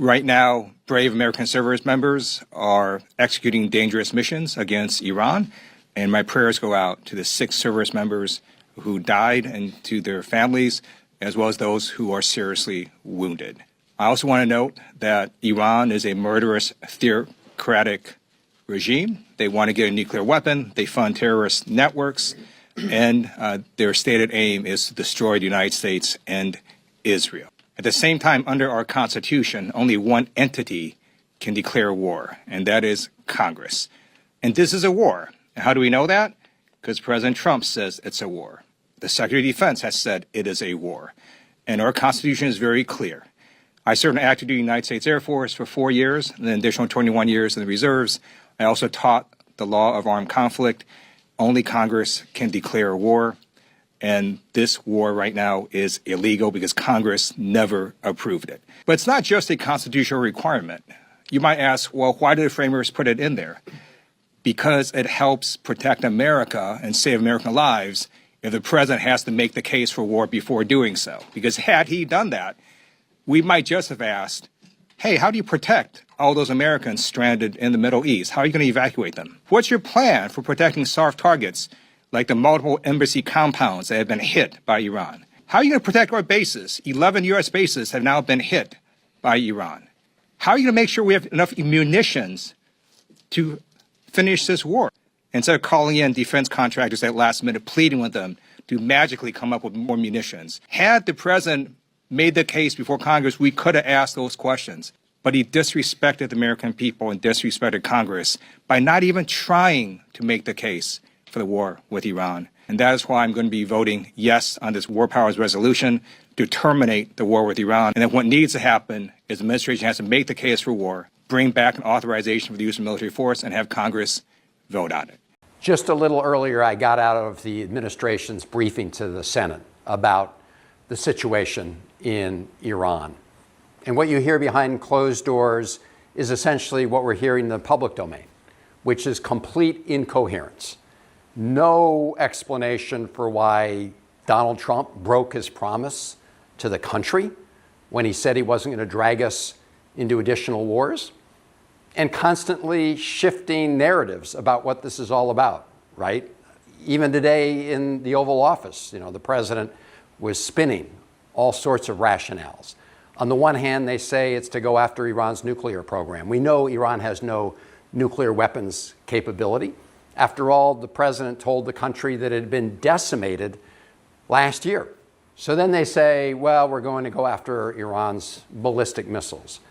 Right now, brave American service members are executing dangerous missions against Iran, and my prayers go out to the 6 service members who died and to their families, as well as those who are seriously wounded. I also want to note that Iran is a murderous, theocratic regime. They want to get a nuclear weapon, they fund terrorist networks, and their stated aim is to destroy the United States and Israel. At the same time, under our Constitution, only one entity can declare war, and that is Congress. And this is a war. And how do we know that? Because President Trump says it's a war. The Secretary of Defense has said it is a war. And our Constitution is very clear. I served in active duty United States Air Force for 4 years, and then additional 21 years in the reserves. I also taught the law of armed conflict. Only Congress can declare war. And this war right now is illegal because Congress never approved it. But it's not just a constitutional requirement. You might ask, well, why did the framers put it in there? Because it helps protect America and save American lives if the president has to make the case for war before doing so. Because had he done that, we might just have asked, hey, how do you protect all those Americans stranded in the Middle East? How are you going to evacuate them? What's your plan for protecting soft targets like the multiple embassy compounds that have been hit by Iran? How are you going to protect our bases? 11 U.S. bases have now been hit by Iran. How are you going to make sure we have enough munitions to finish this war? Instead of calling in defense contractors at last minute, pleading with them to magically come up with more munitions. Had the president made the case before Congress, we could have asked those questions. But he disrespected the American people and disrespected Congress by not even trying to make the case for the war with Iran. And that is why I'm going to be voting yes on this War Powers Resolution to terminate the war with Iran. And then what needs to happen is the administration has to make the case for war, bring back an authorization for the use of military force, and have Congress vote on it. Just a little earlier, I got out of the administration's briefing to the Senate about the situation in Iran. And what you hear behind closed doors is essentially what we're hearing in the public domain, which is complete incoherence. No explanation for why Donald Trump broke his promise to the country when he said he wasn't going to drag us into additional wars, and constantly shifting narratives about what this is all about, right? Even today in the Oval Office, the president was spinning all sorts of rationales. On the one hand, they say it's to go after Iran's nuclear program. We know Iran has no nuclear weapons capability. After all, the president told the country that it had been decimated last year. So then they say, well, we're going to go after Iran's ballistic missiles.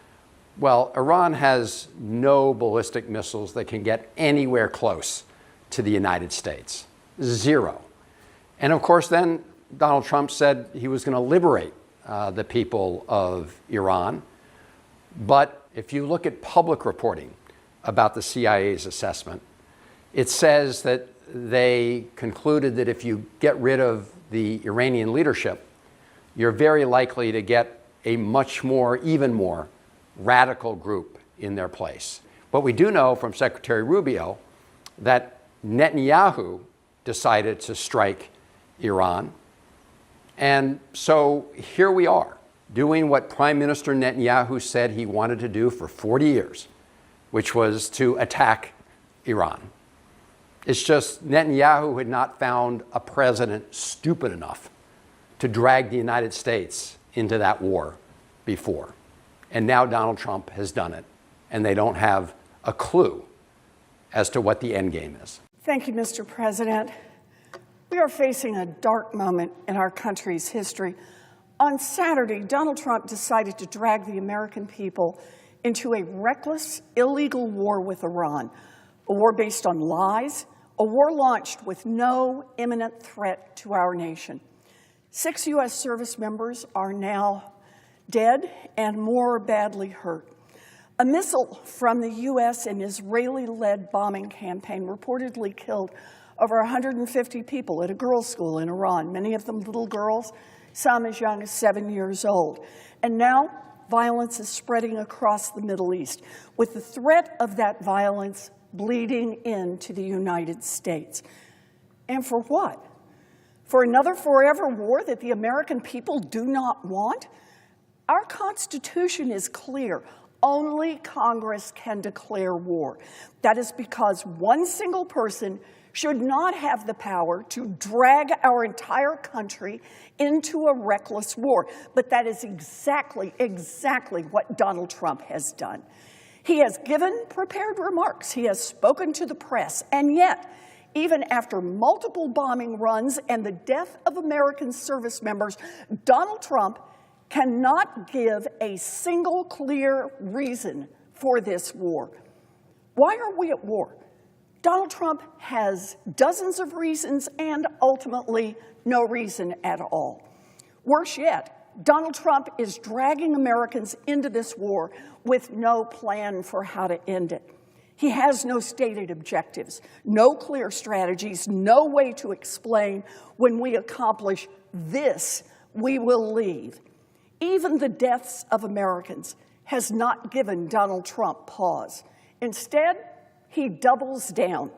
Well, Iran has no ballistic missiles that can get anywhere close to the United States. Zero. And of course, then Donald Trump said he was going to liberate the people of Iran. But if you look at public reporting about the CIA's assessment, it says that they concluded that if you get rid of the Iranian leadership, you're very likely to get a much more, even more radical group in their place. But we do know from Secretary Rubio that Netanyahu decided to strike Iran. And so here we are, doing what Prime Minister Netanyahu said he wanted to do for 40 years, which was to attack Iran. It's just Netanyahu had not found a president stupid enough to drag the United States into that war before. And now Donald Trump has done it, and they don't have a clue as to what the end game is. Thank you, Mr. President. We are facing a dark moment in our country's history. On Saturday, Donald Trump decided to drag the American people into a reckless, illegal war with Iran, a war based on lies, a war launched with no imminent threat to our nation. 6 U.S. service members are now dead and more badly hurt. A missile from the U.S. and Israeli-led bombing campaign reportedly killed over 150 people at a girls' school in Iran, many of them little girls, some as young as 7 years old. And now violence is spreading across the Middle East, with the threat of that violence bleeding into the United States. And for what? For another forever war that the American people do not want? Our Constitution is clear. Only Congress can declare war. That is because one single person should not have the power to drag our entire country into a reckless war. But that is exactly what Donald Trump has done. He has given prepared remarks. He has spoken to the press. And yet, even after multiple bombing runs and the death of American service members, Donald Trump cannot give a single clear reason for this war. Why are we at war? Donald Trump has dozens of reasons and ultimately no reason at all. Worse yet, Donald Trump is dragging Americans into this war with no plan for how to end it. He has no stated objectives, no clear strategies, no way to explain when we accomplish this, we will leave. Even the deaths of Americans has not given Donald Trump pause. Instead, he doubles down.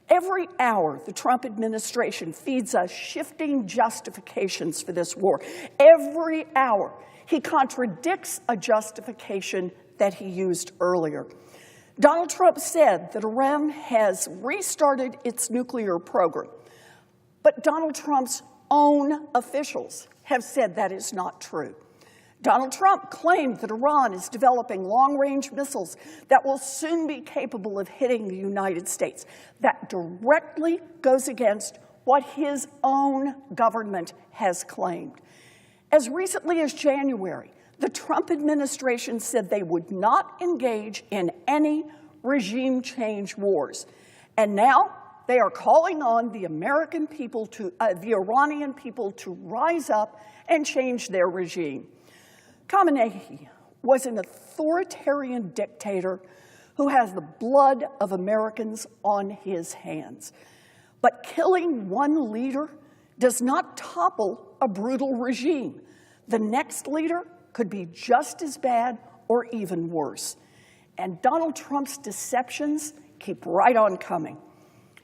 Every hour, the Trump administration feeds us shifting justifications for this war. Every hour, he contradicts a justification that he used earlier. Donald Trump said that Iran has restarted its nuclear program, but Donald Trump's own officials have said that is not true. Donald Trump claimed that Iran is developing long-range missiles that will soon be capable of hitting the United States. That directly goes against what his own government has claimed. As recently as January, the Trump administration said they would not engage in any regime change wars. And now they are calling on the Iranian people to rise up and change their regime. Khamenei was an authoritarian dictator who has the blood of Americans on his hands. But killing one leader does not topple a brutal regime. The next leader could be just as bad or even worse. And Donald Trump's deceptions keep right on coming.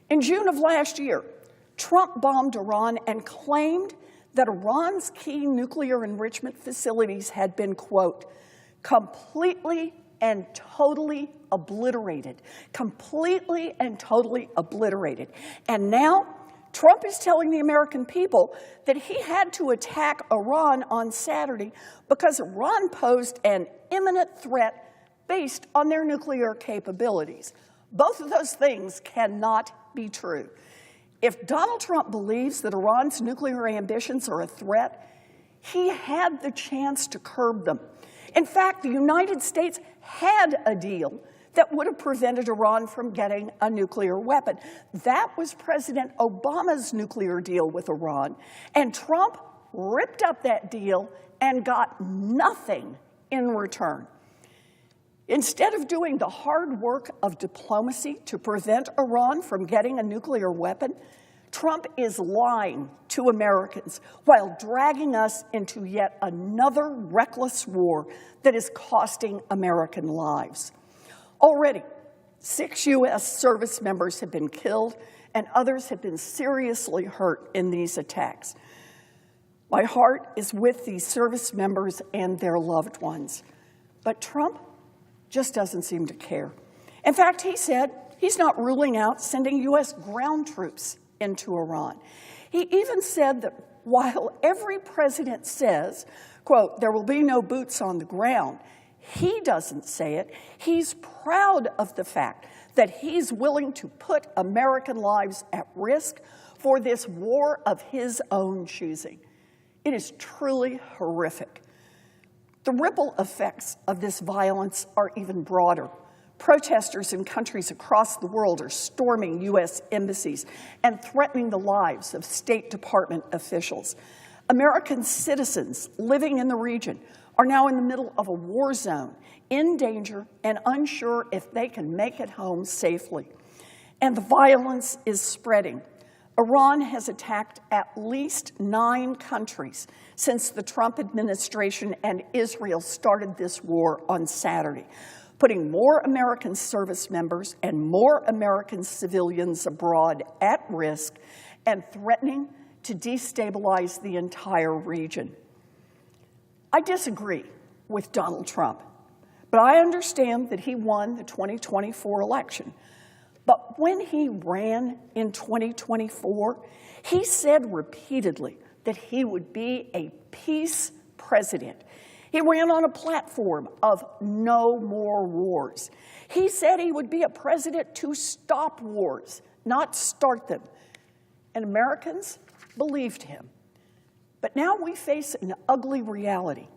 In June of last year, Trump bombed Iran and claimed that Iran's key nuclear enrichment facilities had been, quote, completely and totally obliterated. Completely and totally obliterated. And now Trump is telling the American people that he had to attack Iran on Saturday because Iran posed an imminent threat based on their nuclear capabilities. Both of those things cannot be true. If Donald Trump believes that Iran's nuclear ambitions are a threat, he had the chance to curb them. In fact, the United States had a deal that would have prevented Iran from getting a nuclear weapon. That was President Obama's nuclear deal with Iran. And Trump ripped up that deal and got nothing in return. Instead of doing the hard work of diplomacy to prevent Iran from getting a nuclear weapon, Trump is lying to Americans while dragging us into yet another reckless war that is costing American lives. Already, 6 U.S. service members have been killed and others have been seriously hurt in these attacks. My heart is with these service members and their loved ones. But Trump just doesn't seem to care. In fact, he said he's not ruling out sending U.S. ground troops into Iran. He even said that while every president says, quote, there will be no boots on the ground, he doesn't say it. He's proud of the fact that he's willing to put American lives at risk for this war of his own choosing. It is truly horrific. The ripple effects of this violence are even broader. Protesters in countries across the world are storming U.S. embassies and threatening the lives of State Department officials. American citizens living in the region are now in the middle of a war zone, in danger and unsure if they can make it home safely. And the violence is spreading. Iran has attacked at least 9 countries since the Trump administration and Israel started this war on Saturday, putting more American service members and more American civilians abroad at risk and threatening to destabilize the entire region. I disagree with Donald Trump. But I understand that he won the 2024 election. But when he ran in 2024, he said repeatedly that he would be a peace president. He ran on a platform of no more wars. He said he would be a president to stop wars, not start them. And Americans believed him. But now we face an ugly reality.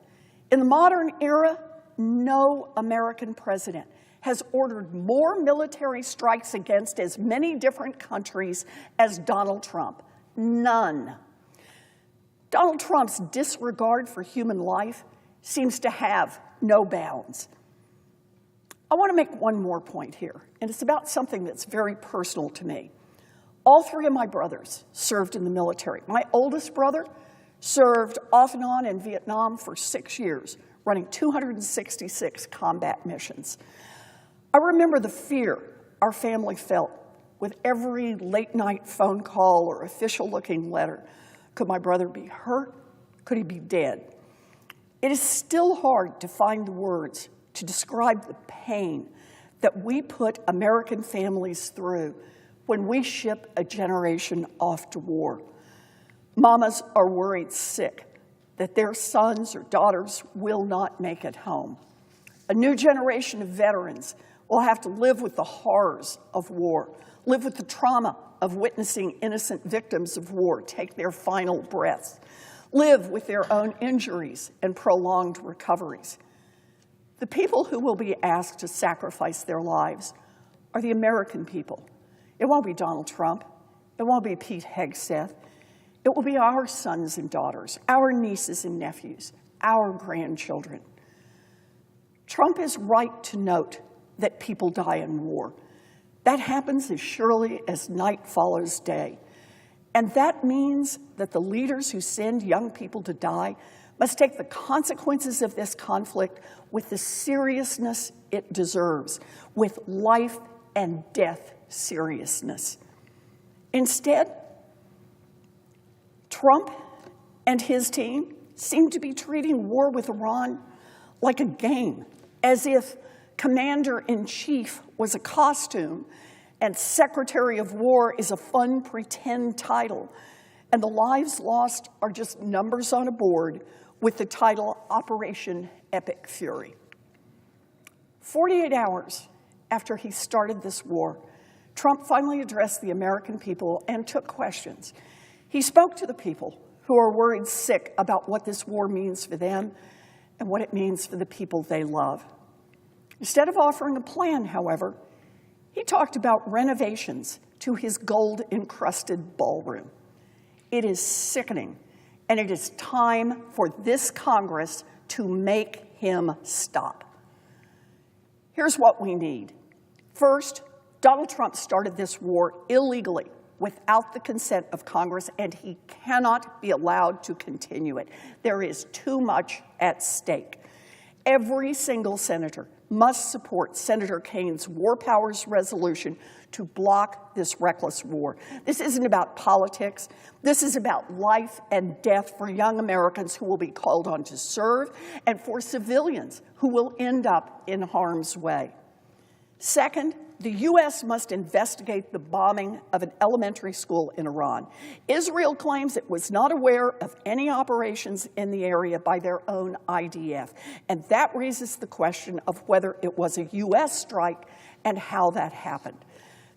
In the modern era, no American president has ordered more military strikes against as many different countries as Donald Trump. None. Donald Trump's disregard for human life seems to have no bounds. I want to make one more point here, and it's about something that's very personal to me. All three of my brothers served in the military. My oldest brother served off and on in Vietnam for 6 years, running 266 combat missions. I remember the fear our family felt with every late-night phone call or official-looking letter. Could my brother be hurt? Could he be dead? It is still hard to find the words to describe the pain that we put American families through when we ship a generation off to war. Mamas are worried sick that their sons or daughters will not make it home. A new generation of veterans will have to live with the horrors of war, live with the trauma of witnessing innocent victims of war take their final breaths, live with their own injuries and prolonged recoveries. The people who will be asked to sacrifice their lives are the American people. It won't be Donald Trump. It won't be Pete Hegseth. It will be our sons and daughters, our nieces and nephews, our grandchildren. Trump is right to note that people die in war. That happens as surely as night follows day. And that means that the leaders who send young people to die must take the consequences of this conflict with the seriousness it deserves, with life and death seriousness. Instead, Trump and his team seem to be treating war with Iran like a game, as if Commander-in-Chief was a costume and Secretary of War is a fun pretend title, and the lives lost are just numbers on a board with the title Operation Epic Fury. 48 hours after he started this war, Trump finally addressed the American people and took questions. He spoke to the people who are worried sick about what this war means for them and what it means for the people they love. Instead of offering a plan, however, he talked about renovations to his gold-encrusted ballroom. It is sickening, and it is time for this Congress to make him stop. Here's what we need. First, Donald Trump started this war illegally without the consent of Congress, and he cannot be allowed to continue it. There is too much at stake. Every single senator must support Senator Kane's War Powers resolution to block this reckless war. This isn't about politics. This is about life and death for young Americans who will be called on to serve and for civilians who will end up in harm's way. Second, the U.S. must investigate the bombing of an elementary school in Iran. Israel claims it was not aware of any operations in the area by their own IDF, and that raises the question of whether it was a U.S. strike and how that happened.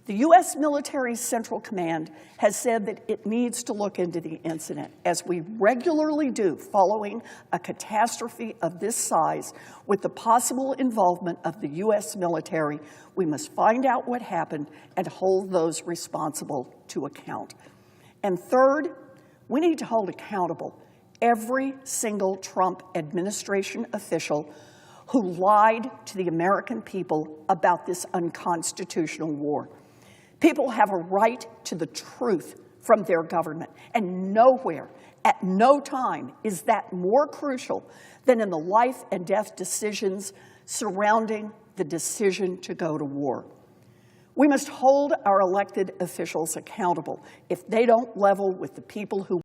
The U.S. Military Central Command has said that it needs to look into the incident, as we regularly do following a catastrophe of this size. With the possible involvement of the U.S. military, we must find out what happened and hold those responsible to account. And third, we need to hold accountable every single Trump administration official who lied to the American people about this unconstitutional war. People have a right to the truth from their government, and nowhere, at no time, is that more crucial than in the life and death decisions surrounding the decision to go to war. We must hold our elected officials accountable if they don't level with the people who